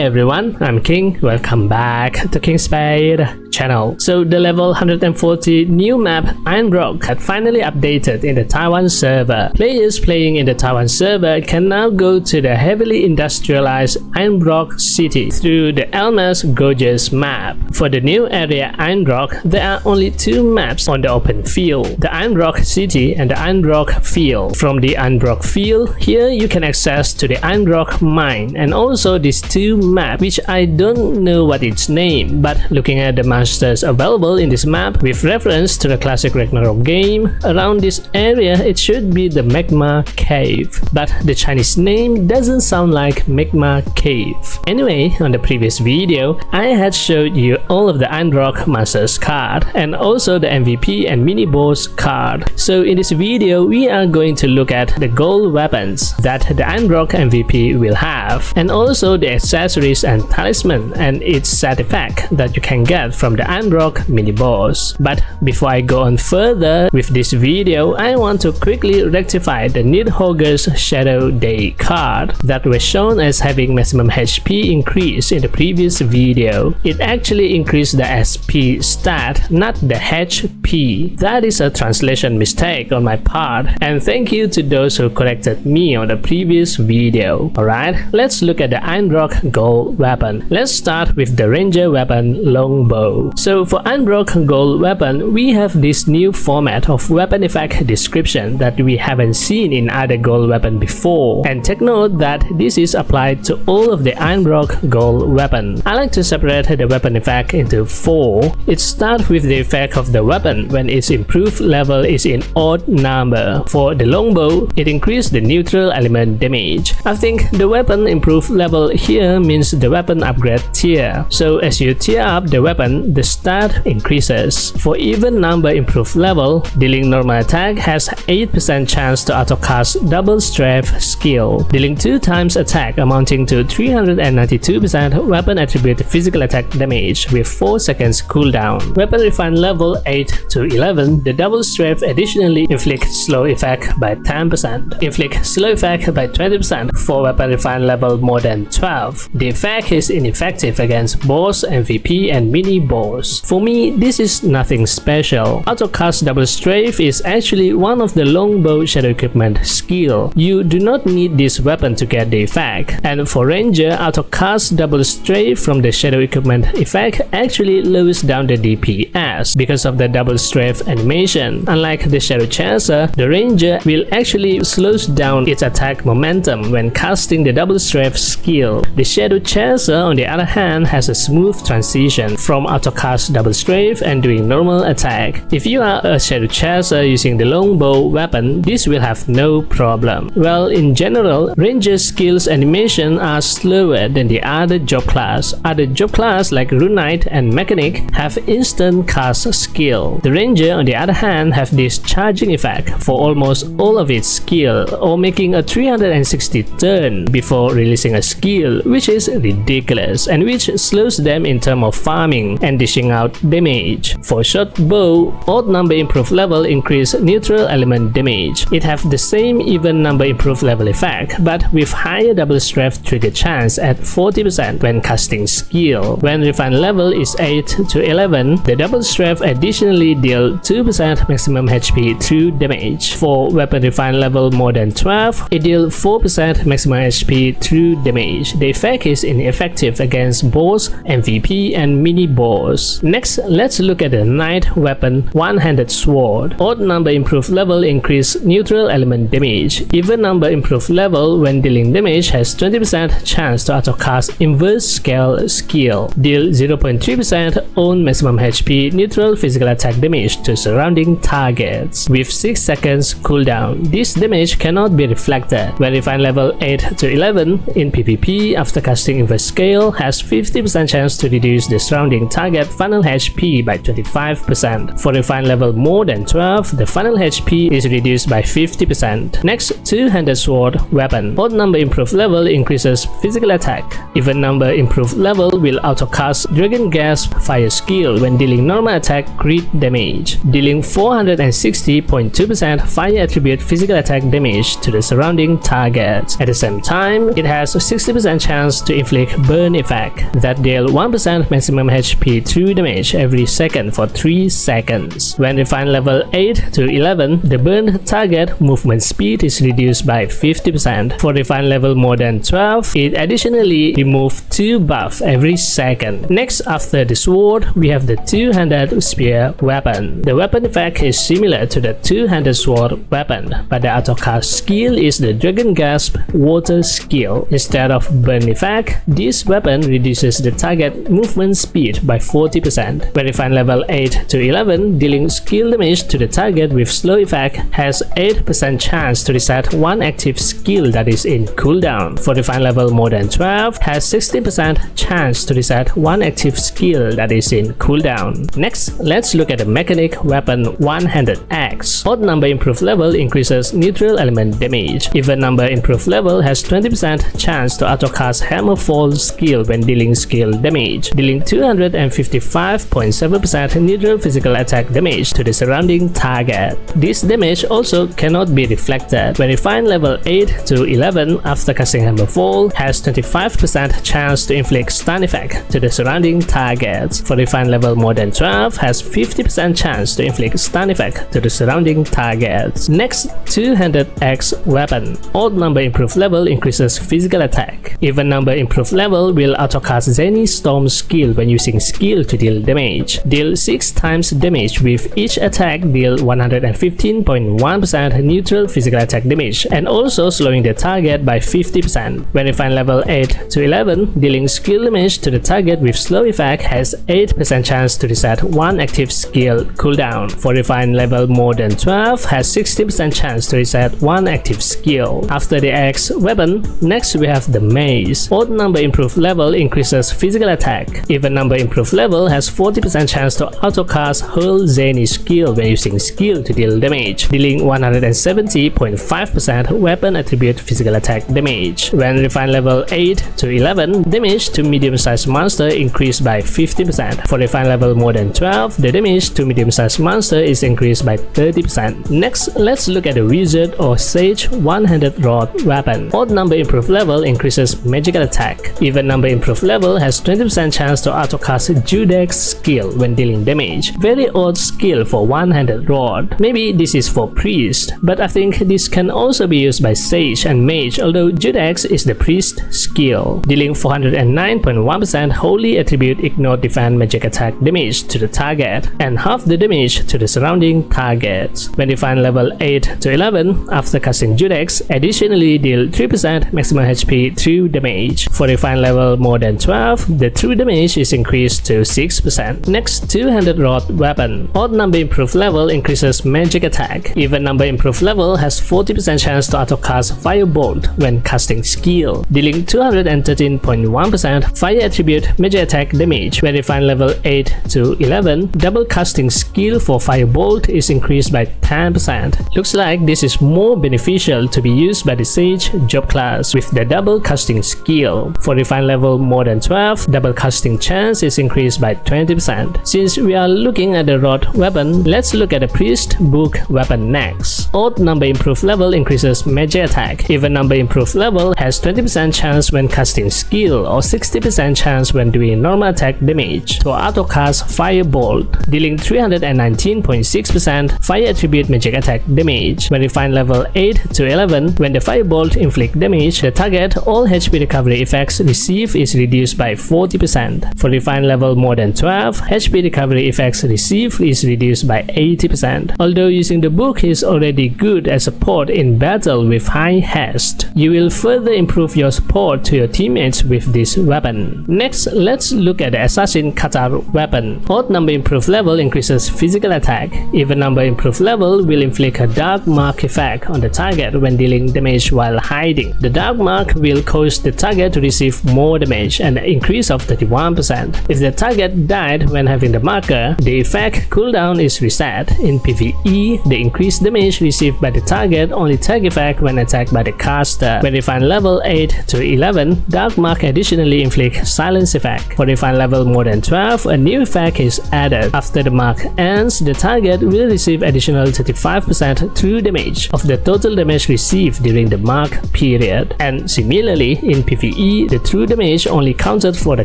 everyone, I'm King. Welcome back to Kingspade channel. So the level 140 new map Einbroch had finally updated in the Taiwan server. Players playing in the Taiwan server can now go to the heavily industrialized Einbroch city through the almost gorgeous map. For the new area Einbroch, there are only two maps on the open field, the Einbroch city and the Einbroch field. From the Einbroch field, here you can access to the Einbroch mine and also these two maps, which I don't know what its name, but looking at the monsters available in this map with reference to the classic Ragnarok game, around this area it should be the Magma Cave, but the Chinese name doesn't sound like Magma Cave. Anyway, on the previous video, I had showed you all of the Einbroch monsters card and also the MVP and mini boss card. So in this video, we are going to look at the gold weapons that the Einbroch MVP will have, and also the accessories and talisman and its side effect that you can get from the Einbroch mini boss. But before I go on further with this video, I want to quickly rectify the Nidhogger's Shadow Day card that was shown as having maximum HP increase in the previous video. It actually increased the SP stat, not the HP. That is a translation mistake on my part, and thank you to those who corrected me on the previous video. Alright, let's look at the Einbroch gold weapon. Let's start with the ranger weapon Longbow. So for Einbroch gold weapon, we have this new format of weapon effect description that we haven't seen in other gold weapon before. And take note that this is applied to all of the Einbroch gold weapon. I like to separate the weapon effect into 4. It starts with the effect of the weapon when its improved level is in odd number. For the Longbow, it increased the neutral element damage. I think the weapon improved level here means the weapon upgrade tier. So as you tier up the weapon, the stat increases. For even number improved level, dealing normal attack has 8% chance to autocast double strafe skill, dealing 2 times attack amounting to 392% weapon attribute physical attack damage with 4 seconds cooldown. Weapon refined level 8 to 11, the double strafe additionally inflict slow effect by 10%, inflict slow effect by 20% for weapon refined level more than 12. The effect is ineffective against boss, MVP and mini boss. For me, this is nothing special. Autocast double strafe is actually one of the Longbow shadow equipment skill. You do not need this weapon to get the effect. And for ranger, autocast double strafe from the shadow equipment effect actually lowers down the DPS because of the double strafe animation. Unlike the shadow chaser, the ranger will actually slows down its attack momentum when casting the double strafe skill. The shadow chaser on the other hand has a smooth transition from autocast double strafe and doing normal attack. If you are a shadow chaser using the Longbow weapon, this will have no problem. Well, in general, ranger skills animation are slower than the other job class. Other job class like Rune Knight and Mechanic have instant cast skill. The ranger on the other hand have this charging effect for almost all of its skill, or making a 360 turn before releasing a skill, which is ridiculous and which slows them in terms of farming and dishing out damage. For Shortbow, odd number improved level increase neutral element damage. It have the same even number improved level effect, but with higher double strafe trigger chance at 40% when casting skill. When refined level is 8 to 11, the double strafe additionally deal 2% maximum HP through damage. For weapon refined level more than 12, it deal 4% maximum HP through damage. The effect is ineffective against boss, MVP and mini boss. Next, let's look at the knight weapon one-handed sword. Odd number improved level increase neutral element damage. Even number improved level when dealing damage has 20% chance to autocast inverse scale skill. Deal 0.3% own maximum HP neutral physical attack damage to surrounding targets with 6 seconds cooldown. This damage cannot be reflected. When refined level 8 to 11 in PvP after casting inverse scale has 50% chance to reduce the surrounding target target final HP by 25%. For refined level more than 12, the final HP is reduced by 50%. Next, two-handed sword weapon. Odd number improved level increases physical attack. Even number improved level will autocast Dragon Gasp fire skill when dealing normal attack crit damage, dealing 460.2% fire attribute physical attack damage to the surrounding target. At the same time, it has a 60% chance to inflict burn effect that deal 1% maximum HP true damage every second for 3 seconds. When refined level 8 to 11, the burned target movement speed is reduced by 50%. For refined level more than 12, it additionally removes 2 buff every second. Next, after the sword, we have the two-handed spear weapon. The weapon effect is similar to the two-handed sword weapon, but the autocast skill is the Dragon Gasp water skill. Instead of burn effect, this weapon reduces the target movement speed by 40%. When refined level 8 to 11, dealing skill damage to the target with slow effect has 8% chance to reset one active skill that is in cooldown. For refined level more than 12, has 60% chance to reset one active skill that is in cooldown. Next, let's look at the mechanic weapon one-handed axe. Odd number improved level increases neutral element damage. Even number improved level has 20% chance to autocast hammer fall skill when dealing skill damage, dealing 255.7% neutral physical attack damage to the surrounding target. This damage also cannot be reflected. When refined level 8 to 11 after casting hammer fall, has 25% chance to inflict stun effect to the surrounding targets. For refined level more than 12, has 50% chance to inflict stun effect to the surrounding targets. Next, two-handed axe weapon. Odd number improved level increases physical attack. Even number improved level will autocast Zenny Storm skill when using skill to deal damage. Deal 6 times damage with each attack, deal 115.1% neutral physical attack damage, and also slowing the target by 50%. When refined level 8 to 11, dealing skill damage to the target with slow effect has 8% chance to reset one active skill cooldown. For refined level more than 12, has 60% chance to reset one active skill. After the axe weapon, next we have the mace. Odd number improved level increases physical attack. Even number improved level has 40% chance to autocast Hurl Zenny skill when using skill to deal damage, dealing 170.5% weapon attribute physical attack damage. When refined level 8 to 11, damage to medium-sized monster increased by 50%. For refined level more than 12, the damage to medium-sized monster is increased by 30%. Next, let's look at the wizard or sage one-handed rod weapon. Odd number improved level increases magical attack. Even number improved level has 20% chance to autocast Judex skill when dealing damage. Very odd skill for one-handed rod. Maybe this is for priest, but I think this can also be used by sage and mage, although Judex is the priest skill, dealing 409.1% holy attribute ignore defend magic attack damage to the target and half the damage to the surrounding targets. When refined level 8 to 11, after casting Judex, additionally deal 3% maximum HP true damage. For refined level more than 12, the true damage is increased to 6%. Next, two-handed rod weapon. Odd number improved level increases magic attack. Even number improved level has 40% chance to autocast Firebolt when casting skill, dealing 213.1% fire attribute magic attack damage. When refined level 8 to 11, double casting skill for Firebolt is increased by 10%. Looks like this is more beneficial to be used by the sage job class with the double casting skill. For refined level more than 12, double casting chance is increased by 20%. Since we are looking at the rod weapon, let's look at the priest book weapon next. Odd number improved level increases magic attack. Even number improved level has 20% chance when casting skill or 60% chance when doing normal attack damage to autocast Firebolt, dealing 319.6% fire attribute magic attack damage. When refined level 8 to 11, when the Firebolt inflict damage, the target all HP recovery effects received is reduced by 40%. For refined level more than 12, HP recovery effects received is reduced by 80%. Although using the book is already good as support in battle with high haste, you will further improve your support to your teammates with this weapon. Next, let's look at the assassin Catar weapon. Odd number improved level increases physical attack. Even number improved level will inflict a dark mark effect on the target when dealing damage while hiding. The dark mark will cause the target to receive more damage, an increase of 31%. If the target died when having the marker, the effect cooldown is reset. In PvE, the increased damage received by the target only take effect when attacked by the caster. When refined level 8 to 11, Dark Mark additionally inflict silence effect. For refined level more than 12, a new effect is added. After the mark ends, the target will receive additional 35% true damage of the total damage received during the mark period. And similarly, in PvE, the true damage only counted for the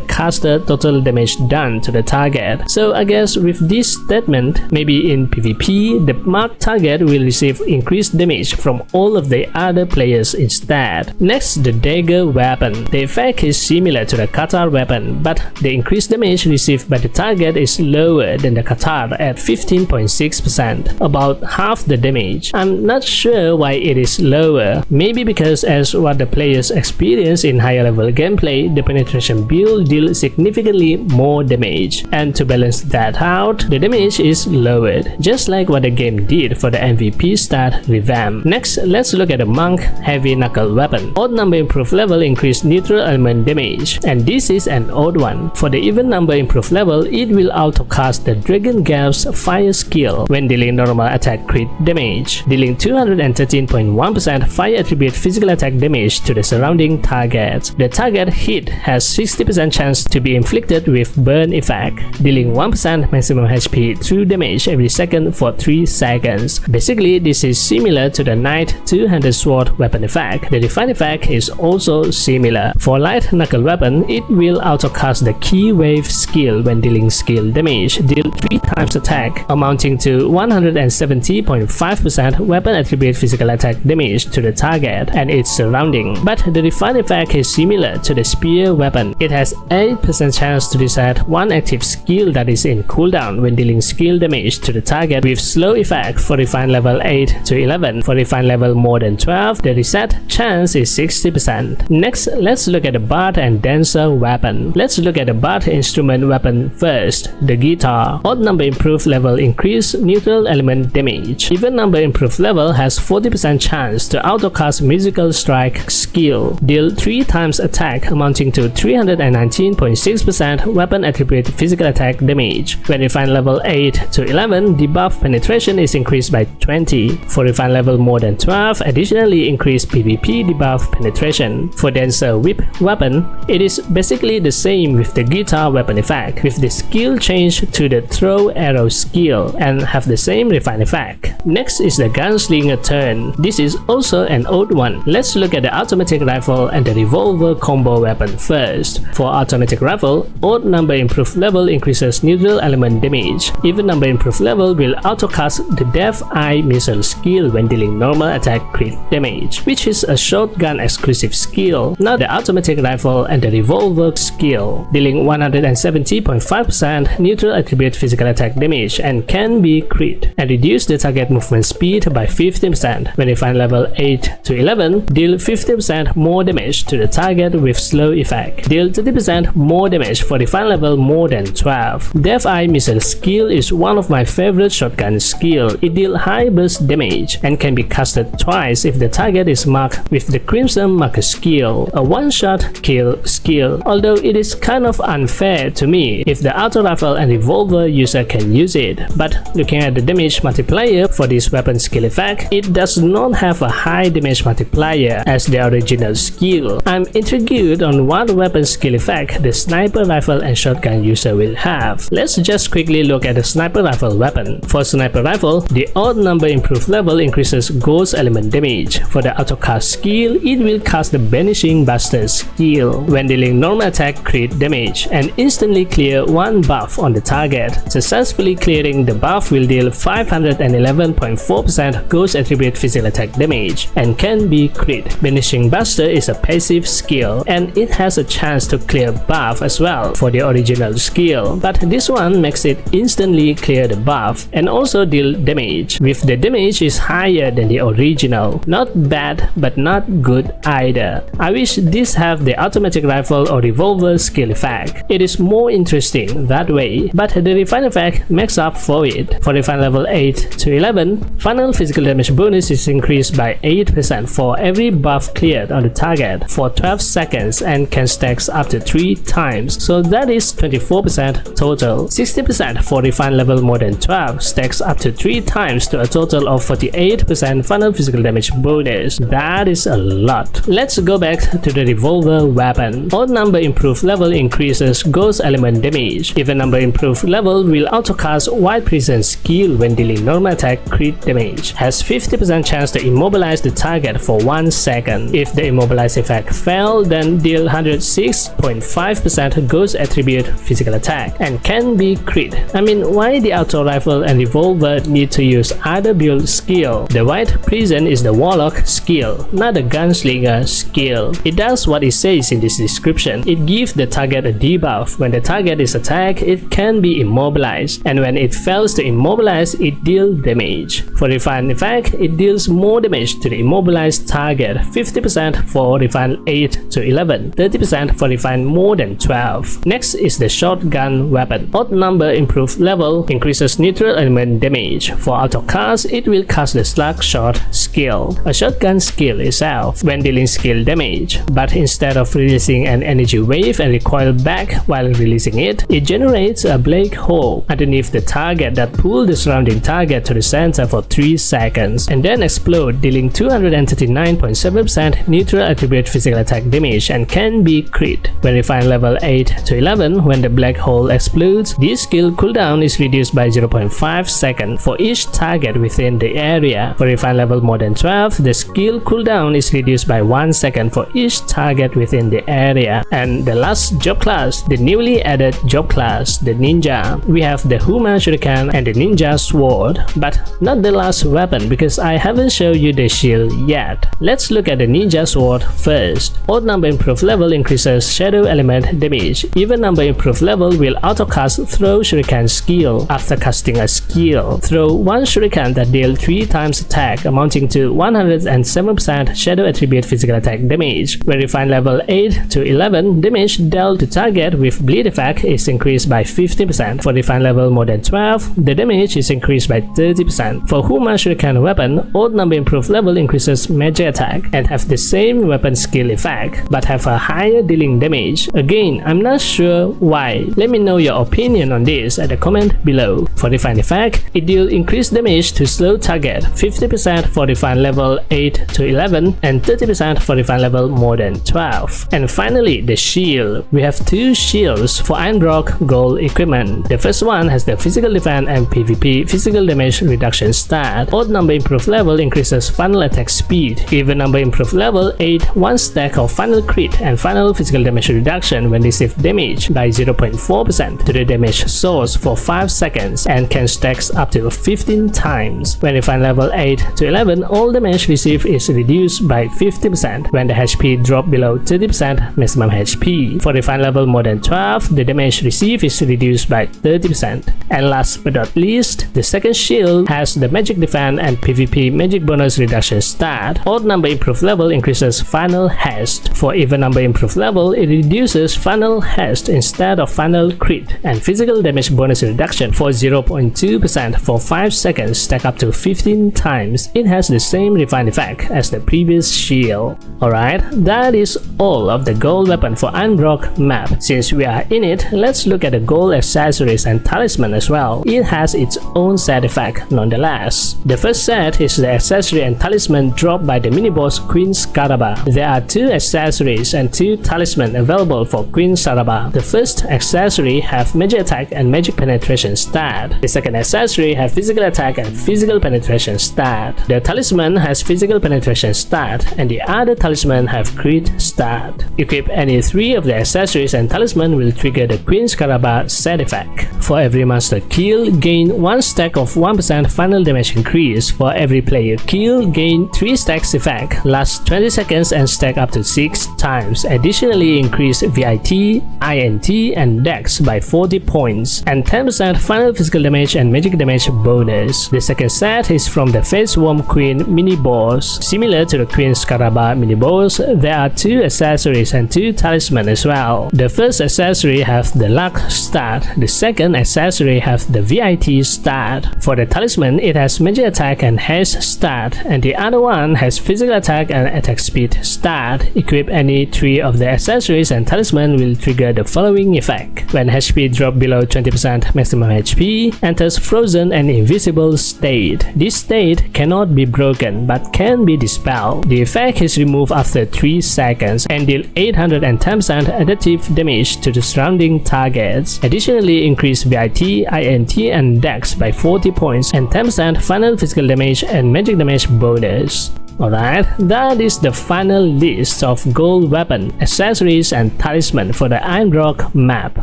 caster total damage done to the target. So I guess with this statement, maybe in PvP, the marked target will receive increased damage from all of the other players instead. Next, the Dagger weapon. The effect is similar to the Catar weapon, but the increased damage received by the target is lower than the Catar at 15.6%, about half the damage. I'm not sure why it is lower. Maybe because as what the players experience in higher level gameplay, the penetration build deals significantly more damage. And to balance that out, the damage is lowered, just like what the game did for the MVP stat revamp. Next, let's look at the Monk Heavy Knuckle weapon. Odd number improved level increase neutral element damage, and this is an odd one. For the even number improved level, it will auto cast the Dragon Gap's fire skill when dealing normal attack crit damage, dealing 213.1% fire attribute physical attack damage to the surrounding target. The target hit has 60% chance to be inflicted with burn effect, dealing 1% maximum HP through damage every second for 3 seconds. Basically, this is similar to the Knight two-handed sword weapon effect. The refined effect is also similar. For light knuckle weapon, it will auto cast the key wave skill when dealing skill damage, deal 3 times attack, amounting to 170.5% weapon attribute physical attack damage to the target and its surrounding. But the refined effect is similar to the spear weapon. It has 8% chance to reset one active skill that is in cooldown when dealing skill damage to the target with slow effect for refined level 8 to 11. For refined level more than 12, the reset chance is 60%. Next, let's look at the Bard and Dancer weapon. Let's look at the Bard instrument weapon first, the guitar. Odd number improved level increase neutral element damage. Even number improved level has 40% chance to autocast musical strike skill, deal 3 times attack amounting to 319.6% weapon attribute physical attack damage. When refined level 8 to 11, debuff penetration is increased by 20. For refined level more than 12, additionally increase PvP debuff penetration. For Dancer whip weapon, it is basically the same with the guitar weapon effect, with the skill change to the throw arrow skill and have the same refined effect. Next is the Gunslinger turn. This is also an odd one. Let's look at the automatic rifle and the revolver combo weapon first. For automatic rifle, odd number improved level increases neutral element damage. Even number improved level will autocast the Death Eye missile skill when dealing normal attack crit damage, which is a shotgun exclusive skill, not the automatic rifle and the revolver skill, dealing 170.5% neutral attribute physical attack damage and can be crit, and reduce the target movement speed by 15%. When refined level 8 to 11, deal 50% more damage to the target with slow effect, deal 30% more damage for refined level more than 12. Death Eye missile skill is one of my favorite shotgun skill. It deals high burst damage and can be casted twice if the target is marked with the Crimson Marker skill, a one-shot kill skill, although it is kind of unfair to me if the auto rifle and revolver user can use it. But looking at the damage multiplier for this weapon skill effect, it does not have a high damage multiplier as the original skill. I'm intrigued on what weapon skill effect the sniper rifle and shotgun user will have. Let's just quickly look at the sniper rifle weapon. For sniper rifle, the odd number improved level increases ghost element damage. For the autocast skill, it will cast the Banishing Buster skill when dealing normal attack crit damage and instantly clear one buff on the target. Successfully clearing the buff will deal 511.4% ghost attribute physical attack damage and can be crit. Banishing Buster is a passive skill and it has a chance to clear buff as well for the original skill, but this one makes it instantly clear the buff and also deal damage, with the damage is higher than the original. Not bad, but not good either. I wish this have the automatic rifle or revolver skill effect. It is more interesting that way, but the refined effect makes up for it. For refined level 8 to 11, final physical damage bonus is increased by 8% for every buff cleared on the target for 12 seconds and can stack up to 3 times. So that is plus 24% total. 60% for refined level more than 12 stacks up to 3 times to a total of 48% final physical damage bonus. That is a lot. Let's go back to the revolver weapon. Odd number improved level increases ghost element damage. Even number improved level will autocast wide prison skill when dealing normal attack crit damage. Has 50% chance to immobilize the target for 1 second. If the immobilize effect fail, then deal 106.5% ghost attribute physical attack and can be crit. I mean, why the auto rifle and revolver need to use other build skill? The white prison is the warlock skill, not the gunslinger skill. It does what it says in this description. It gives the target a debuff. When the target is attacked, it can be immobilized, and when it fails to immobilize, it deals damage. For refined effect, it deals more damage to the immobilized target, 50% for refined 8 to 11, 30% for refined more than 12. Next is the shotgun weapon. Odd number improved level increases neutral element damage. For autocast, it will cast the slugshot skill, a shotgun skill itself, when dealing skill damage, but instead of releasing an energy wave and recoil back while releasing it, it generates a black hole underneath the target that pulls the surrounding target to the center for 3 seconds and then explode, dealing 239.7% neutral attribute physical attack damage and can be crit. When refined level 8 to 11, when the black hole explodes, this skill cooldown is reduced by 0.5 seconds for each target within the area. For refined level more than 12, the skill cooldown is reduced by 1 second for each target within the area. And the last job class, the newly added job class, the ninja. We have the Huma Shuriken and the ninja sword, but not the last weapon because I haven't shown you the shield yet. Let's look at the ninja sword first. Odd number improved level increases shadow element damage. Even number improved level will autocast throw shuriken skill. After casting a skill, throw 1 shuriken that deal 3 times attack, amounting to 107% shadow attribute physical attack damage. When refined level 8 to 11, damage dealt to target with bleed effect is increased by 50%. For refined level more than 12, the damage is increased by 30%. For Huma Shuriken weapon, odd number improved level increases magic attack and have the same weapon skill effect, but have a higher dealing damage. Again, I'm not sure why. Let me know your opinion on this at the comment below. For refined effect, it deals increased damage to slow target, 50% for refined level 8 to 11 and 30% for refined level more than 12. And finally, the shield. We have 2 shields for Einbroch gold equipment. The first one has the physical defense and PvP physical damage reduction stat. Odd number improved level increases final attack speed. Even number improved level 8, 1 stack of final crit and final physical damage reduction when receive damage by 0.4% to the damage source for 5 seconds and can stack up to 15 times. When refined level 8 to 11, all damage received is reduced by 50% when the HP drop below 30% maximum HP. For refined level more than 12, the damage received is reduced by 30%. And last but not least, the second shield has the magic defense and PvP magic bonus reduction stat. Odd number improved level increases final haste. For even number improved level, it reduces final haste instead of final crit and physical damage bonus reduction for 0.2% for 5 seconds stack up to 15 times. It has the same refined effect as the previous shield. Alright, that is all of the gold weapon for Einbroch map. Since we are in it, let's look at the gold accessories and talisman as well. It has its own set effect nonetheless. The first set is the accessory and talisman dropped by the mini-boss Queen Scaraba. There are 2 accessories and 2 talisman available for Queen Scaraba. The first accessory have magic attack and magic penetration stat. The second accessory have physical attack and physical penetration stat. The talisman has physical penetration stat and the other talisman have crit stat. Equip any 3 of the accessories and talisman will trigger the Queen Scaraba set effect. For every monster kill, gain 1 stack of 1% final damage increase. For every player kill, gain 3 stacks effect, lasts 20 seconds and stack up to 6 times. Additionally, increase VIT, INT and Dex by 40 points and 10% final physical damage and magic damage bonus. The second set is from the Face Worm Queen mini boss. Similar to the Queen Scaraba mini boss, there are 2 accessories and 2 talisman as well. The first accessory have the luck stat. The second accessory have the VIT stat. For the talisman, it has magic attack and haste stat, and the other one has physical attack and attack speed stat. Equip any 3 of the accessories and talisman will trigger the following following effect. When HP drop below 20% maximum HP, enters frozen and invisible state. This state cannot be broken but can be dispelled. The effect is removed after 3 seconds and deal 810% additive damage to the surrounding targets. Additionally, increase VIT, INT and Dex by 40 points and 10% final physical damage and magic damage bonus. Alright, that is the final list of gold weapon, accessories and talisman for the Einbroch map.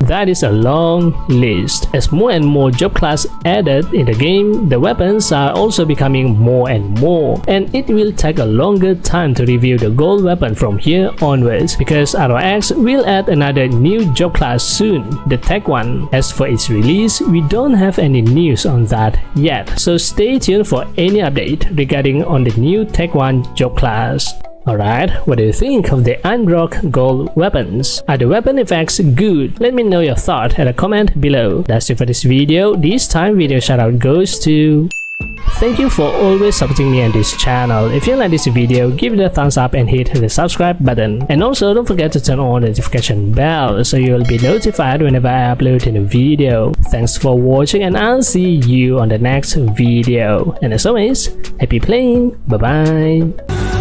That is a long list. As more and more job class added in the game, the weapons are also becoming more and more, and it will take a longer time to review the gold weapon from here onwards because ROX will add another new job class soon, the tech one. As for its release, we don't have any news on that yet, so stay tuned for any update regarding on the new tech one job class. Alright, what do you think of the Einbroch gold weapons? Are the weapon effects good? Let me know your thought in a comment below. That's it for this video. This time video shoutout goes to... Thank you for always supporting me on this channel. If you like this video, give it a thumbs up and hit the subscribe button. And also don't forget to turn on the notification bell so you will be notified whenever I upload a new video. Thanks for watching and I'll see you on the next video. And as always, happy playing. Bye bye.